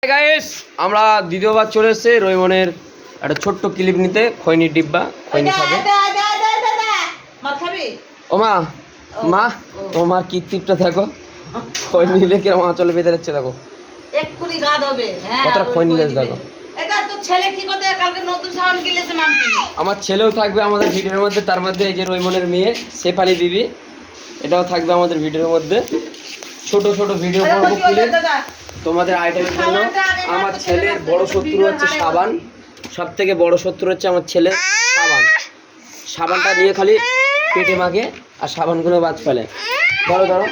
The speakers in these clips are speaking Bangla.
গাইস আমরা দ্বিতীয়বার চলে এসেছি রইমনের একটা ছোট্ট ক্লিপ নিতে। খৈনির ডিব্বা, খৈনি খাবে। ও মা, মা তোমার কীর্তিটা দেখো, খৈনি নিলে কিরকম আঁচলে বেঁধে যাচ্ছে দেখো, এক্ষুনি গাদ হবে। হ্যাঁ কতটা খৈনি লেজ দেখো। এটা তো ছেলে কি করতে কালকে নতুন সাউন্ড কিনেছে মানতি। আমার ছেলেও থাকবে আমাদের ভিডিওর মধ্যে, তার মধ্যে এই যে রইমনের মেয়ে শেফালি বিবি, এটাও থাকবে আমাদের ভিডিওর মধ্যে। ছোট ছোট ভিডিও করবো খুলে তোমাদের আইটেমের জন্য। আমার ছেলের বড় শত্রু হচ্ছে সাবান, সব থেকে বড় শত্রু হচ্ছে আমার ছেলে সাবান। সাবানটা নিয়ে খালি পেটে মাখে আর সাবানগুলো বাজ ফেলে। ধরো ধরো।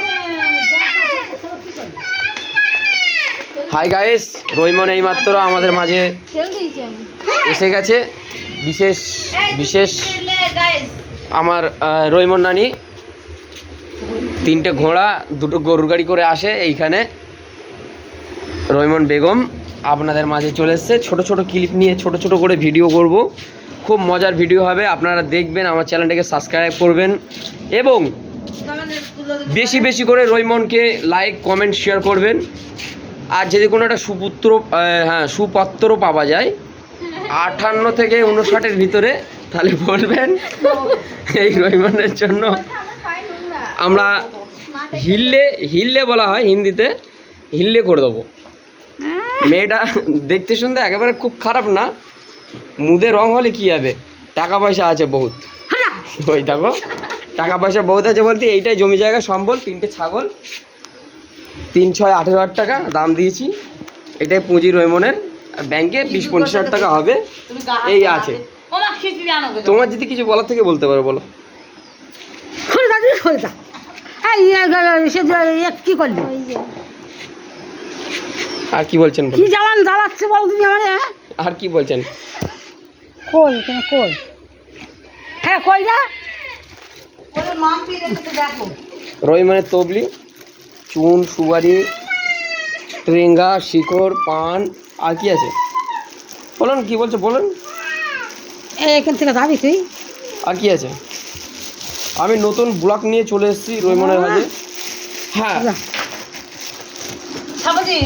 হাই গাইস, রইমন এইমাত্র আমাদের মাঝে এসে গেছে। বিশেষ বিশেষ আমার রইমন নানি 3টে ঘোড়া 2টো গরুর গাড়ি করে আসে এইখানে। রইমন বেগম আপনাদের মাঝে চলে এসছে। ছোট ছোট ক্লিপ নিয়ে ছোট ছোট করে ভিডিও করব, খুব মজার ভিডিও হবে, আপনারা দেখবেন। আমার চ্যানেলটাকে সাবস্ক্রাইব করবেন এবং বেশি বেশি করে রইমনকে লাইক কমেন্ট শেয়ার করবেন। আর যদি কোনো একটা সুপত্র পাওয়া যায় 58 থেকে 59-এর ভিতরে, তাহলে বলবেন। এই রইমনের জন্য আমরা হিল্লে বলা হয় হিন্দিতে, হিল্লে করে দেবো। মেয়েটা দেখতে শুনতে একেবারে খুব খারাপ না, মুদে রং হলে কি হবে, টাকা পয়সা আছে বহুত। ওই দেখো, টাকা পয়সা বহুত আছে বলতে এইটাই জমি জায়গা সম্বল, 3টে ছাগল, 3-6-18,000 টাকা দাম দিয়েছি। এটাই পুঁজি রইমনের। ব্যাংকে 20-25,000 টাকা হবে, এই আছে। তোমার যদি কিছু বলার থেকে বলতে পারো, বলো। কি করলি? আর কি বলছেন? কি জামান জ্বালাচ্ছে বল তুমি আমারে? আর কি বলছেন? কই কেন কই? হ্যাঁ কই না? ওরে মাম্পি দেখতে দেখো। রইমনের তবলি, চুন, সুপারি, ট্রেঙ্গা, শিকড়, পান, আর কি আছে বলুন, কি বলছো বলুন। এখান থেকে যাবি তুই? আর কি আছে? আমি নতুন ব্লগ নিয়ে চলে এসেছি রইমনের মাঝে। হ্যাঁ সাবাজি